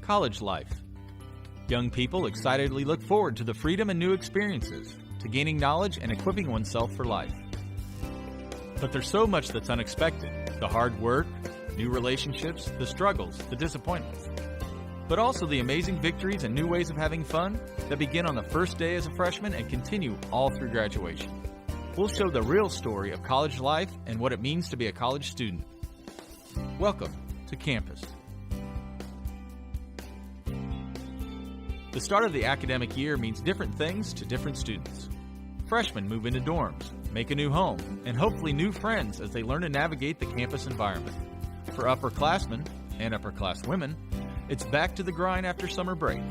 College life. Young people excitedly look forward to the freedom and new experiences, to gaining knowledge and equipping oneself for life. But there's so much that's unexpected. The hard work, new relationships, the struggles, the disappointments. But also the amazing victories and new ways of having fun that begin on the first day as a freshman and continue all through graduation. We'll show the real story of college life and what it means to be a college student. Welcome to campus. The start of the academic year means different things to different students. Freshmen move into dorms, make a new home, and hopefully new friends as they learn to navigate the campus environment. For upperclassmen and upperclasswomen, it's back to the grind after summer break.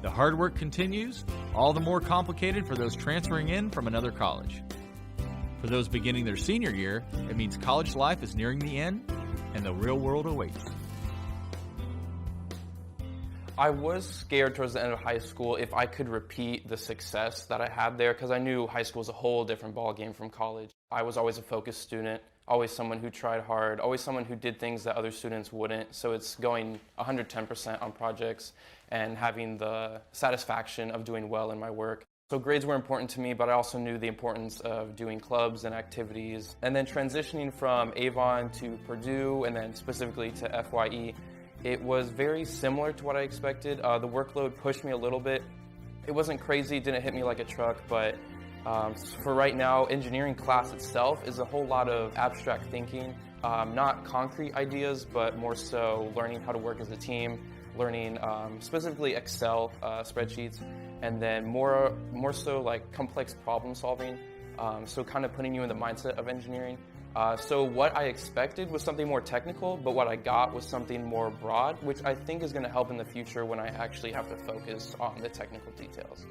The hard work continues, all the more complicated for those transferring in from another college. For those beginning their senior year, it means college life is nearing the end and the real world awaits. I was scared towards the end of high school if I could repeat the success that I had there, because I knew high school was a whole different ballgame from college. I was always a focused student, always someone who tried hard, always someone who did things that other students wouldn't. So it's going 110% on projects and having the satisfaction of doing well in my work. So grades were important to me, but I also knew the importance of doing clubs and activities. And then transitioning from Avon to Purdue, and then specifically to FYE, it was very similar to what I expected. The workload pushed me a little bit. It wasn't crazy, didn't hit me like a truck, but for right now, engineering class itself is a whole lot of abstract thinking, not concrete ideas, but more so learning how to work as a team, learning specifically Excel spreadsheets, and then more so like complex problem solving, so kind of putting you in the mindset of engineering. So what I expected was something more technical, but what I got was something more broad, which I think is going to help in the future when I actually have to focus on the technical details.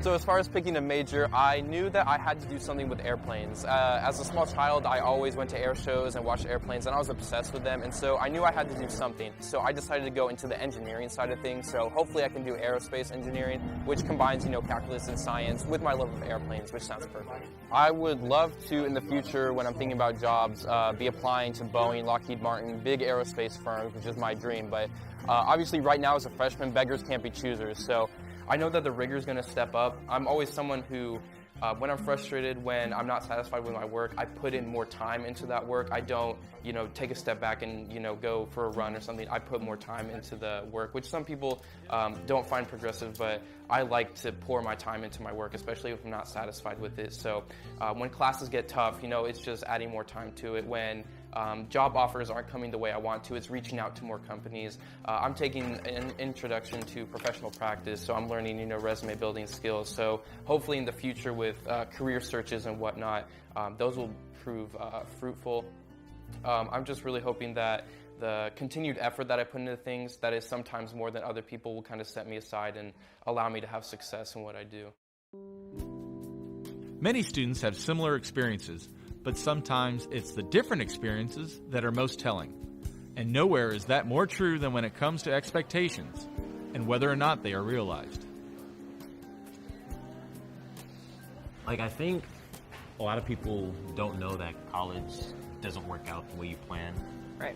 So as far as picking a major, I knew that I had to do something with airplanes. As a small child, I always went to air shows and watched airplanes, and I was obsessed with them, and so I knew I had to do something. So I decided to go into the engineering side of things, so hopefully I can do aerospace engineering, which combines, calculus and science with my love of airplanes, which sounds perfect. I would love to, in the future, when I'm thinking about jobs, be applying to Boeing, Lockheed Martin, big aerospace firms, which is my dream, but obviously right now as a freshman, beggars can't be choosers, so I know that the rigor is going to step up. I'm always someone who, when I'm frustrated, when I'm not satisfied with my work, I put in more time into that work. I don't, take a step back and, go for a run or something. I put more time into the work, which some people don't find progressive, but I like to pour my time into my work, especially if I'm not satisfied with it. So when classes get tough, it's just adding more time to it. When job offers aren't coming the way I want to, it's reaching out to more companies. I'm taking an introduction to professional practice, so I'm learning, resume building skills. So hopefully in the future with career searches and whatnot, those will prove fruitful. I'm just really hoping that the continued effort that I put into things, that is sometimes more than other people, will kind of set me aside and allow me to have success in what I do. Many students have similar experiences, but sometimes it's the different experiences that are most telling. And nowhere is that more true than when it comes to expectations and whether or not they are realized. I think a lot of people don't know that college doesn't work out the way you plan. Right.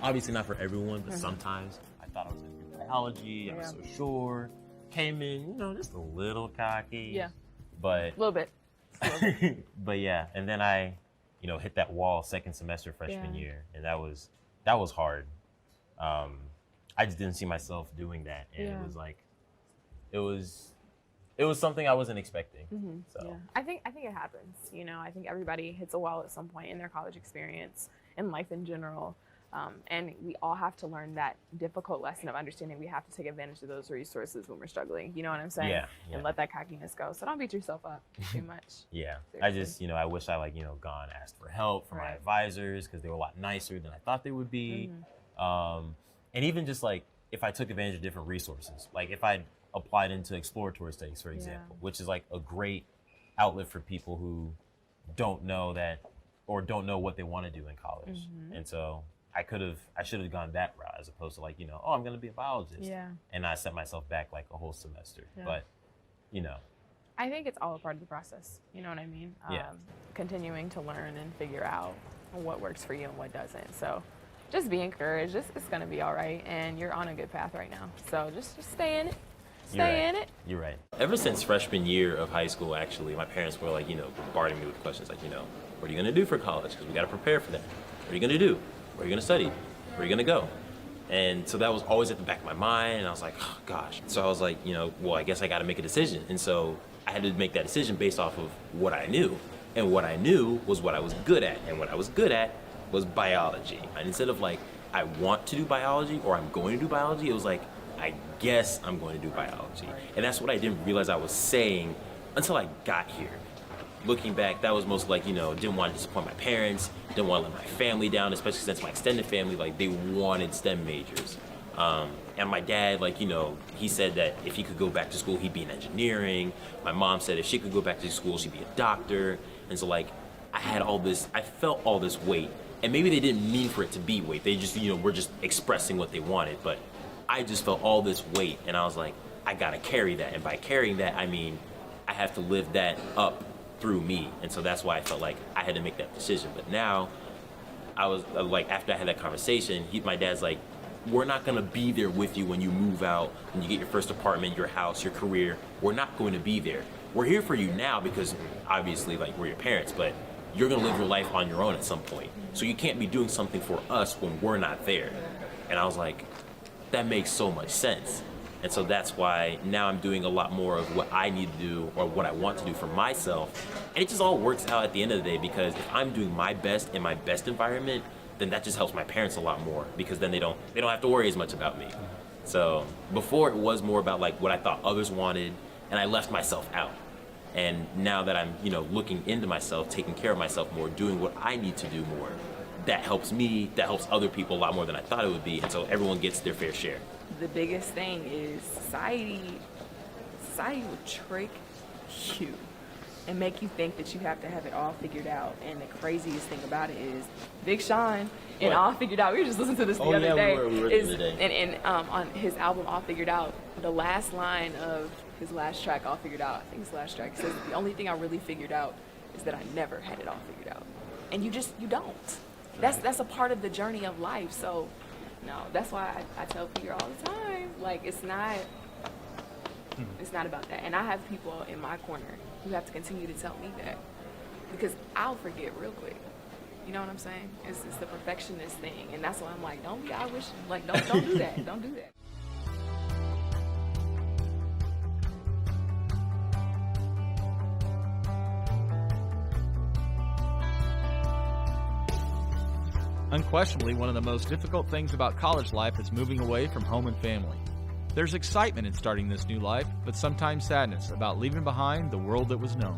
Obviously not for everyone, but sometimes I thought I was going to do biology. I was so sure. Came in, just a little cocky. Yeah. But a little bit. But yeah, and then I, hit that wall second semester freshman year, and that was hard. I just didn't see myself doing that, and it was something I wasn't expecting. Mm-hmm. So yeah. I think it happens. I think everybody hits a wall at some point in their college experience, in life in general. And we all have to learn that difficult lesson of understanding we have to take advantage of those resources when we're struggling. You know what I'm saying? Yeah. And let that cockiness go. So don't beat yourself up too much. Yeah. Seriously. I just, I wish I gone asked for help from my advisors, because they were a lot nicer than I thought they would be. Mm-hmm. And even just if I took advantage of different resources, if I applied into exploratory studies, for example, which is a great outlet for people who don't know that, or don't know what they want to do in college. Mm-hmm. And so I should have gone that route, as opposed to I'm going to be a biologist. Yeah. And I set myself back a whole semester. Yeah. But, I think it's all a part of the process. You know what I mean? Yeah. Continuing to learn and figure out what works for you and what doesn't. So just be encouraged. It's going to be all right, and you're on a good path right now. So just stay in it. Stay in it. You're right. Ever since freshman year of high school, actually, my parents were like, bombarding me with questions like, what are you going to do for college? Because we got to prepare for that. What are you going to do? Where are you going to study? Where are you going to go? And so that was always at the back of my mind, and I was like, oh, gosh. So I was like, well, I guess I got to make a decision. And so I had to make that decision based off of what I knew. And what I knew was what I was good at. And what I was good at was biology. And instead of like, I want to do biology or I'm going to do biology, it was like, I guess I'm going to do biology. And that's what I didn't realize I was saying until I got here. Looking back, that was most like, didn't want to disappoint my parents, didn't want to let my family down, especially since my extended family, like, they wanted STEM majors. And my dad, like, he said that if he could go back to school, he'd be in engineering. My mom said if she could go back to school, she'd be a doctor. And so, like, I felt all this weight. And maybe they didn't mean for it to be weight. They just, were just expressing what they wanted. But I just felt all this weight, and I was like, I gotta carry that. And by carrying that, I mean, I have to live that up through me. And so that's why I felt like I had to make that decision. But now, I was like, after I had that conversation, my dad's like, we're not gonna be there with you when you move out, when you get your first apartment, your house, your career. We're not going to be there. We're here for you now because obviously, like, we're your parents, but you're gonna live your life on your own at some point. So you can't be doing something for us when we're not there. And I was like, that makes so much sense. And so that's why now I'm doing a lot more of what I need to do or what I want to do for myself. And it just all works out at the end of the day, because if I'm doing my best in my best environment, then that just helps my parents a lot more, because then they don't have to worry as much about me. So before, it was more about like what I thought others wanted, and I left myself out. And now that I'm, looking into myself, taking care of myself more, doing what I need to do more, that helps me, that helps other people a lot more than I thought it would be, and so everyone gets their fair share. The biggest thing is society will trick you and make you think that you have to have it all figured out. And the craziest thing about it is Big Sean in All Figured Out. We were just listening to this the other day. We were the other day. And on his album All Figured Out, the last line of his last track, All Figured Out, I think his last track, says, the only thing I really figured out is that I never had it all figured out. And you don't. That's a part of the journey of life. So, no, that's why I tell Peter all the time, like, it's not about that. And I have people in my corner who have to continue to tell me that, because I'll forget real quick. You know what I'm saying? It's the perfectionist thing, and that's why I'm like, don't do that. Don't do that. Unquestionably, one of the most difficult things about college life is moving away from home and family. There's excitement in starting this new life, but sometimes sadness about leaving behind the world that was known.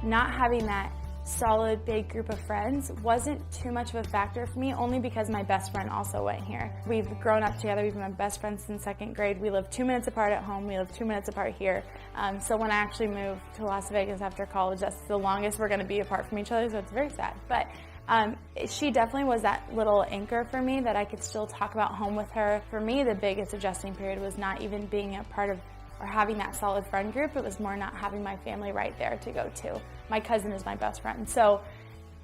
Not having that solid, big group of friends wasn't too much of a factor for me, only because my best friend also went here. We've grown up together. We've been my best friends since second grade. We live 2 minutes apart at home. We live 2 minutes apart here. So when I actually moved to Las Vegas after college, that's the longest we're going to be apart from each other, so it's very sad. But she definitely was that little anchor for me that I could still talk about home with her. For me, the biggest adjusting period was not even being a part of or having that solid friend group. It was more not having my family right there to go to. My cousin is my best friend. So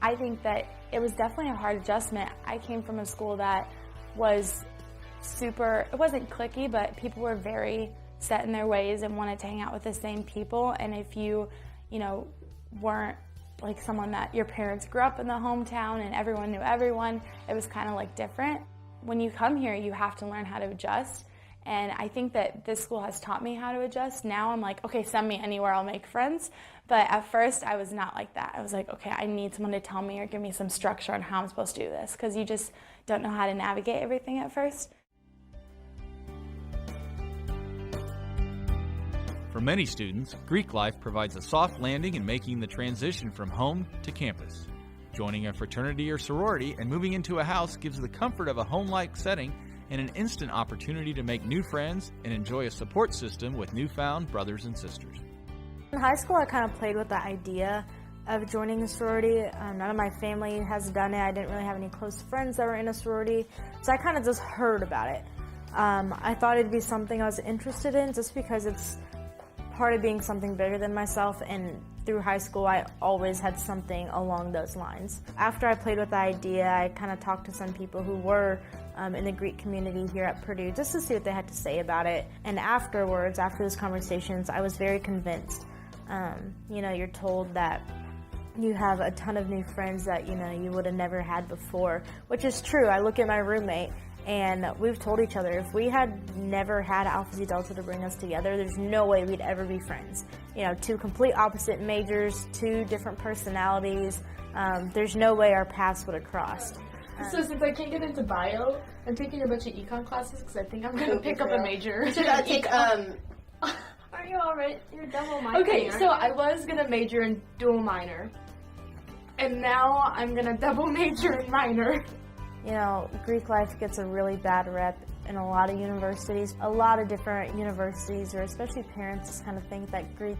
I think that it was definitely a hard adjustment. I came from a school that was it wasn't cliquey, but people were very set in their ways and wanted to hang out with the same people. And if you weren't like someone that your parents grew up in the hometown and everyone knew everyone, it was kind of like different. When you come here, you have to learn how to adjust. And I think that this school has taught me how to adjust. Now I'm like, okay, send me anywhere, I'll make friends. But at first I was not like that. I was like, okay, I need someone to tell me or give me some structure on how I'm supposed to do this, because you just don't know how to navigate everything at first. For many students, Greek life provides a soft landing in making the transition from home to campus. Joining a fraternity or sorority and moving into a house gives the comfort of a home-like setting and an instant opportunity to make new friends and enjoy a support system with newfound brothers and sisters. In high school, I kind of played with the idea of joining a sorority. None of my family has done it. I didn't really have any close friends that were in a sorority, so I kind of just heard about it. I thought it'd be something I was interested in just because it's part of being something bigger than myself, and through high school, I always had something along those lines. After I played with the idea, I kind of talked to some people who were in the Greek community here at Purdue just to see what they had to say about it. And afterwards, after those conversations, I was very convinced. You know, you're told that you have a ton of new friends that, you know, you would have never had before, which is true. I look at my roommate, and we've told each other if we had never had Alpha Xi Delta to bring us together, there's no way we'd ever be friends. You know, two complete opposite majors, two different personalities. There's no way our paths would have crossed. So since I can't get into bio, I'm taking a bunch of econ classes because I think I'm going to pick up a major. Should I take Are you alright? You're double minor. Okay, so I was going to major in dual minor. And now I'm going to double major in minor. You know, Greek life gets a really bad rep in a lot of universities. A lot of different universities, or especially parents, just kind of think that Greek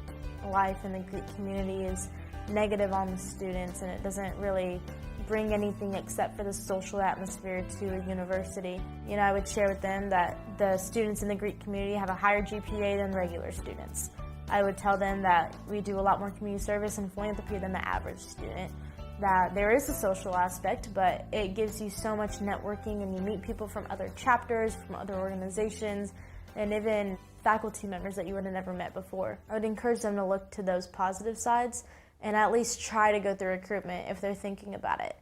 life and the Greek community is negative on the students, and it doesn't really bring anything except for the social atmosphere to a university. You know, I would share with them that the students in the Greek community have a higher GPA than regular students. I would tell them that we do a lot more community service and philanthropy than the average student. That there is a social aspect, but it gives you so much networking, and you meet people from other chapters, from other organizations, and even faculty members that you would have never met before. I would encourage them to look to those positive sides and at least try to go through recruitment if they're thinking about it.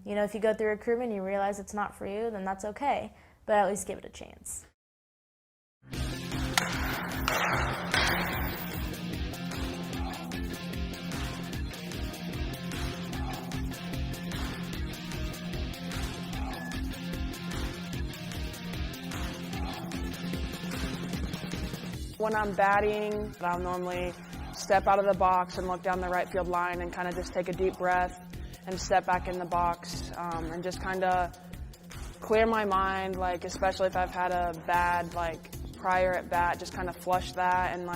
You know, if you go through recruitment and you realize it's not for you, then that's okay, but at least give it a chance. When I'm batting, I'll normally step out of the box and look down the right field line and kind of just take a deep breath and step back in the box and just kind of clear my mind, like especially if I've had a bad prior at bat, just kind of flush that, and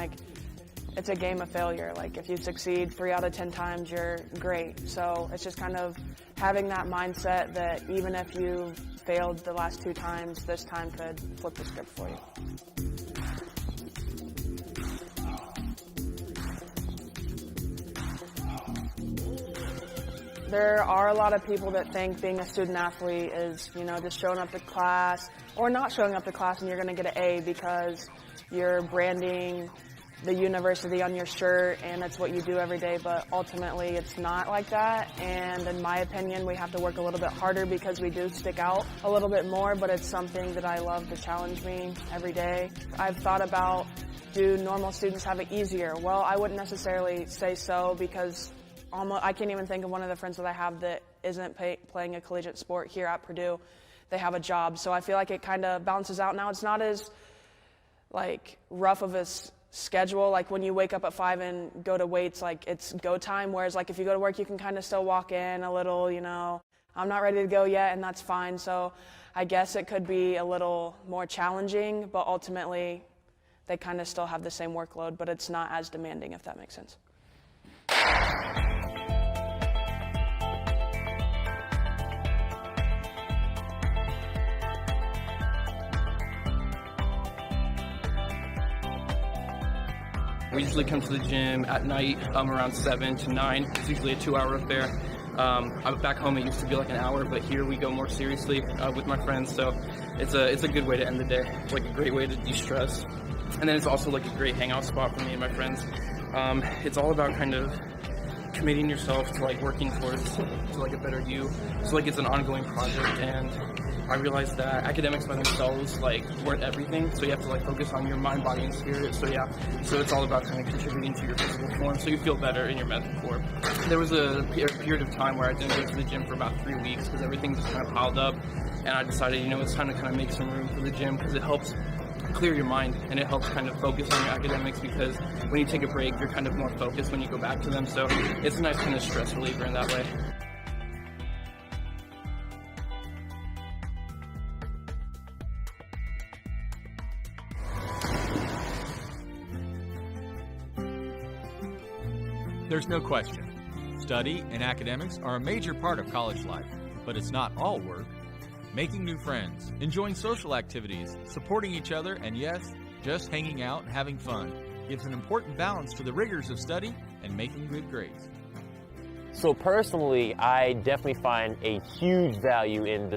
it's a game of failure. Like if you succeed 3 out of 10 times, you're great. So it's just kind of having that mindset that even if you failed the last 2 times, this time could flip the script for you. There are a lot of people that think being a student athlete is, you know, just showing up to class or not showing up to class and you're going to get an A because you're branding the university on your shirt and it's what you do every day, but ultimately it's not like that. And in my opinion, we have to work a little bit harder because we do stick out a little bit more, but it's something that I love to challenge me every day. I've thought about, do normal students have it easier? Well, I wouldn't necessarily say so because I can't even think of one of the friends that I have that isn't playing a collegiate sport here at Purdue. They have a job, so I feel like it kind of balances out now. It's not as rough of a schedule. Like when you wake up at 5 and go to weights, it's go time. Whereas if you go to work, you can kind of still walk in a little. You know, I'm not ready to go yet, and that's fine. So I guess it could be a little more challenging, but ultimately they kind of still have the same workload, but it's not as demanding, if that makes sense. We usually come to the gym at night around 7 to 9. It's usually a 2-hour affair. Back home it used to be like an hour, but here we go more seriously with my friends. So it's a good way to end the day. It's like a great way to de-stress. And then it's also like a great hangout spot for me and my friends. It's all about kind of committing yourself to working towards a better you. So it's an ongoing project, and I realized that academics by themselves weren't everything, so you have to focus on your mind, body, and spirit. So yeah, so it's all about kind of contributing to your physical form so you feel better in your mental form. There was a period of time where I didn't go to the gym for about 3 weeks because everything just kind of piled up, and I decided, it's time to kind of make some room for the gym because it helps clear your mind and it helps kind of focus on your academics, because when you take a break, you're kind of more focused when you go back to them. So it's a nice kind of stress reliever in that way. There's no question. Study and academics are a major part of college life, but it's not all work. Making new friends, enjoying social activities, supporting each other, and yes, just hanging out and having fun gives an important balance to the rigors of study and making good grades. So personally, I definitely find a huge value in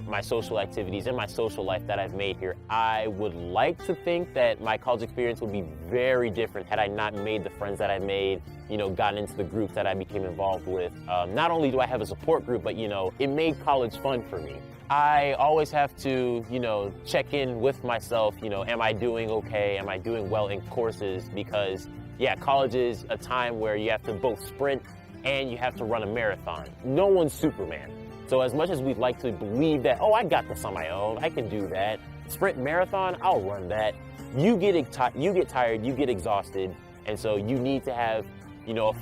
my social activities, in my social life that I've made here. I would like to think that my college experience would be very different had I not made the friends that I made, gotten into the groups that I became involved with. Not only do I have a support group, but, it made college fun for me. I always have to, check in with myself, am I doing okay? Am I doing well in courses? Because, yeah, college is a time where you have to both sprint and you have to run a marathon. No one's Superman. So as much as we'd like to believe that, oh, I got this on my own, I can do that. Sprint marathon, I'll run that. You get tired, you get exhausted, and so you need to have,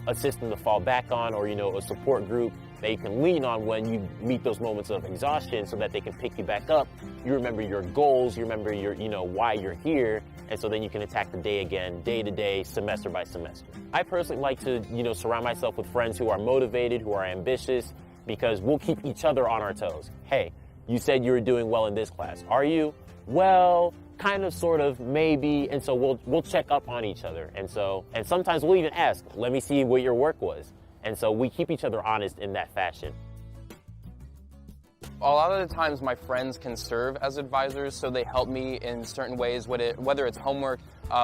a system to fall back on, or, a support group that you can lean on when you meet those moments of exhaustion, so that they can pick you back up. You remember your goals, you remember your, why you're here, and so then you can attack the day again, day to day, semester by semester. I personally like to, surround myself with friends who are motivated, who are ambitious, because we'll keep each other on our toes. Hey, you said you were doing well in this class. Are you? Well, kind of, sort of, maybe, and so we'll check up on each other. And sometimes we'll even ask, let me see what your work was. And so we keep each other honest in that fashion. A lot of the times my friends can serve as advisors, so they help me in certain ways, whether it's homework,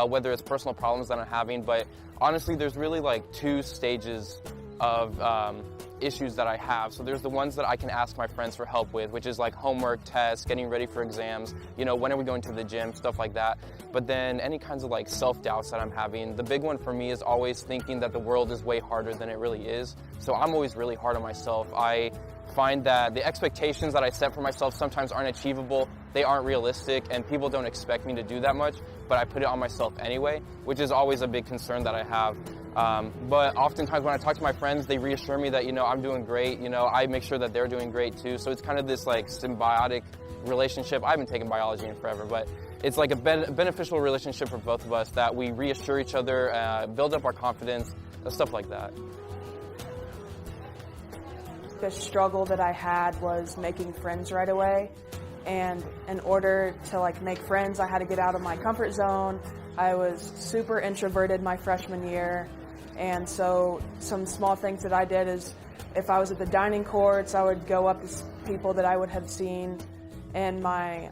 whether it's personal problems that I'm having. But honestly, there's really like two stages of issues that I have. So there's the ones that I can ask my friends for help with, which is like homework, tests, getting ready for exams, when are we going to the gym, stuff like that. But then any kinds of like self-doubts that I'm having, the big one for me is always thinking that the world is way harder than it really is. So I'm always really hard on myself. I find that the expectations that I set for myself sometimes aren't achievable, they aren't realistic, and people don't expect me to do that much, but I put it on myself anyway, which is always a big concern that I have. But oftentimes when I talk to my friends, they reassure me that, I'm doing great, I make sure that they're doing great too, so it's kind of this like symbiotic relationship. I haven't taken biology in forever, but it's like a beneficial relationship for both of us, that we reassure each other, build up our confidence, stuff like that. The struggle that I had was making friends right away, and in order to make friends, I had to get out of my comfort zone. I was super introverted my freshman year, and so some small things that I did is, if I was at the dining courts, I would go up to people that I would have seen in my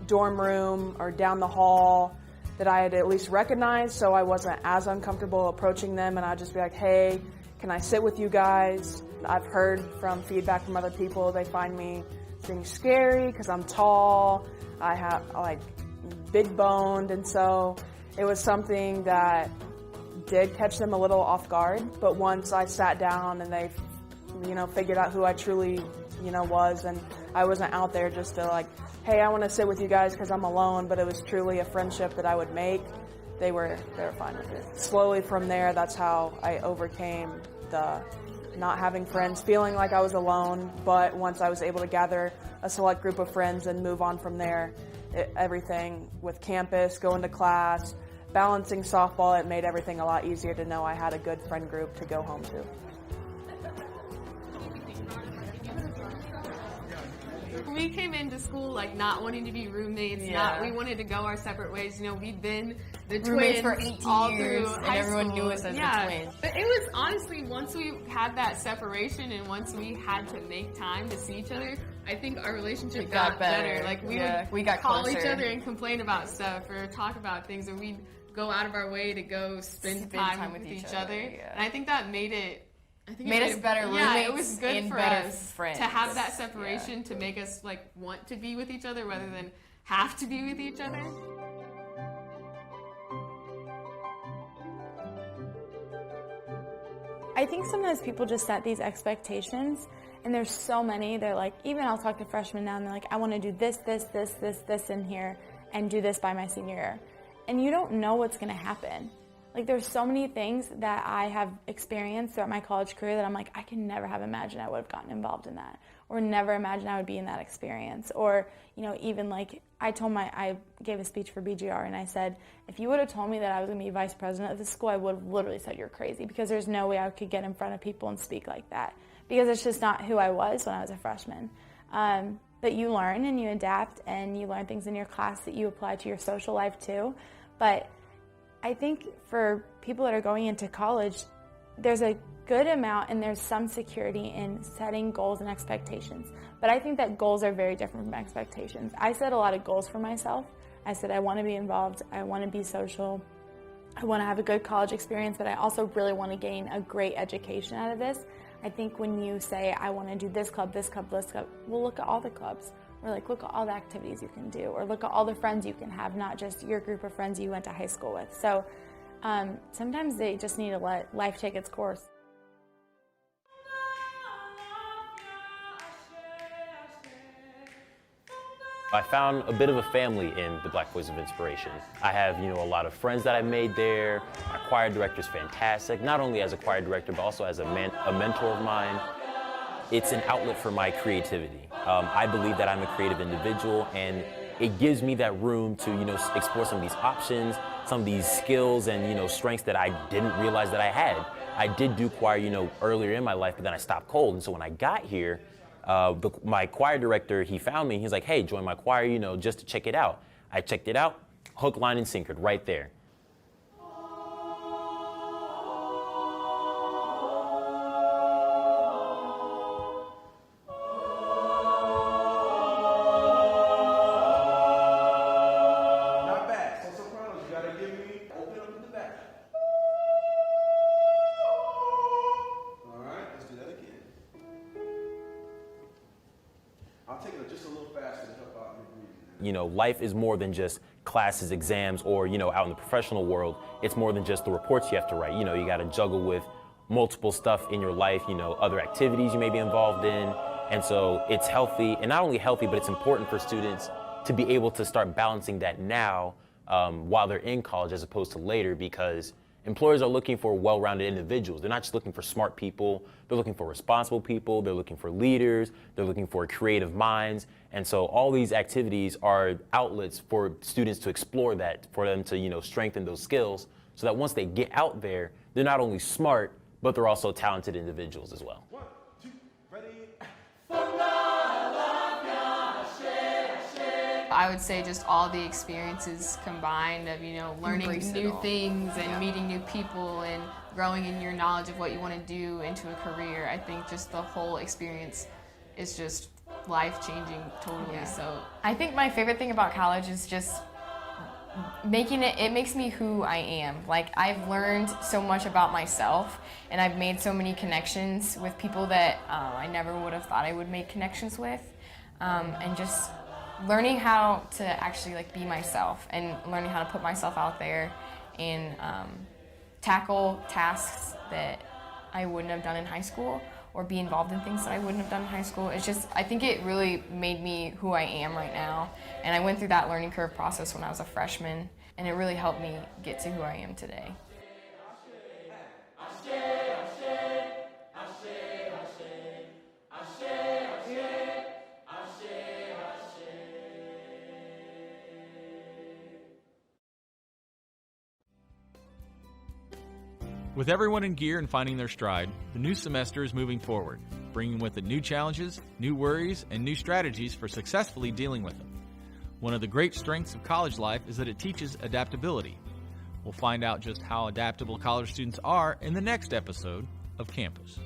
dorm room or down the hall that I had at least recognized, so I wasn't as uncomfortable approaching them, and I'd just be like, hey, can I sit with you guys? I've heard from feedback from other people, they find me being scary because I'm tall, I have big boned, and so it was something that did catch them a little off guard. But once I sat down and they, figured out who I truly, was, and I wasn't out there just to hey, I want to sit with you guys because I'm alone, but it was truly a friendship that I would make, they were fine with it. Slowly from there, that's how I overcame the not having friends, feeling like I was alone, but once I was able to gather a select group of friends and move on from there, everything with campus, going to class, balancing softball, it made everything a lot easier to know I had a good friend group to go home to. We came into school not wanting to be roommates, we wanted to go our separate ways. We'd been the roommates twins for 18 all years, through and high everyone school. knew us as the twins. But it was honestly, once we had that separation and once we had to make time to see each other, I think our relationship got better. We got call each other and complain about stuff or talk about things, or we'd go out of our way to go spend time with each other. Yeah. And I think that made us better roommates. Yeah, it was good and for better us friends. to have that separation to make us want to be with each other rather than have to be with each other. I think sometimes people just set these expectations, and there's so many. They're even I'll talk to freshmen now, and they're I want to do this in here, and do this by my senior year. And you don't know what's going to happen. There's so many things that I have experienced throughout my college career that I'm I can never have imagined I would have gotten involved in that, or never imagined I would be in that experience. Or, even I gave a speech for BGR, and I said, if you would have told me that I was going to be vice president of this school, I would have literally said you're crazy, because there's no way I could get in front of people and speak like that, because it's just not who I was when I was a freshman. But you learn and you adapt, and you learn things in your class that you apply to your social life too. But I think for people that are going into college, there's a good amount and there's some security in setting goals and expectations. But I think that goals are very different from expectations. I set a lot of goals for myself. I said I want to be involved, I want to be social, I want to have a good college experience, but I also really want to gain a great education out of this. I think when you say, I want to do this club, this club, this club, well, look at all the clubs. Or like, look at all the activities you can do. Or look at all the friends you can have, not just your group of friends you went to high school with. So sometimes they just need to let life take its course. I found a bit of a family in the Black Voice of Inspiration. I have, a lot of friends that I made there. My choir director's fantastic, not only as a choir director, but also as a mentor of mine. It's an outlet for my creativity. I believe that I'm a creative individual, and it gives me that room to, explore some of these options, some of these skills and, strengths that I didn't realize that I had. I did do choir, earlier in my life, but then I stopped cold. And so when I got here, my choir director, he found me. He's like, hey, join my choir, just to check it out. I checked it out, hook, line, and sinker right there. Not bad. So sopranos, you gotta give me, open up in the back. All right, let's do that again. I'll take it just a little faster to help out your breathing. Life is more than just classes, exams, or, out in the professional world. It's more than just the reports you have to write. You got to juggle with multiple stuff in your life, other activities you may be involved in. And so it's healthy, and not only healthy, but it's important for students to be able to start balancing that now while they're in college as opposed to later, because employers are looking for well-rounded individuals. They're not just looking for smart people. They're looking for responsible people. They're looking for leaders. They're looking for creative minds. And so all these activities are outlets for students to explore that, for them to, strengthen those skills so that once they get out there, they're not only smart, but they're also talented individuals as well. 1, 2, ready. I would say just all the experiences combined of, learning new things and meeting new people and growing in your knowledge of what you want to do into a career. I think just the whole experience is just life-changing totally. Yeah. So I think my favorite thing about college is just it makes me who I am. Like, I've learned so much about myself, and I've made so many connections with people that I never would have thought I would make connections with, and just learning how to actually be myself and learning how to put myself out there and tackle tasks that I wouldn't have done in high school, or be involved in things that I wouldn't have done in high school. It's just, I think it really made me who I am right now. And I went through that learning curve process when I was a freshman, and it really helped me get to who I am today. With everyone in gear and finding their stride, the new semester is moving forward, bringing with it new challenges, new worries, and new strategies for successfully dealing with them. One of the great strengths of college life is that it teaches adaptability. We'll find out just how adaptable college students are in the next episode of Campus.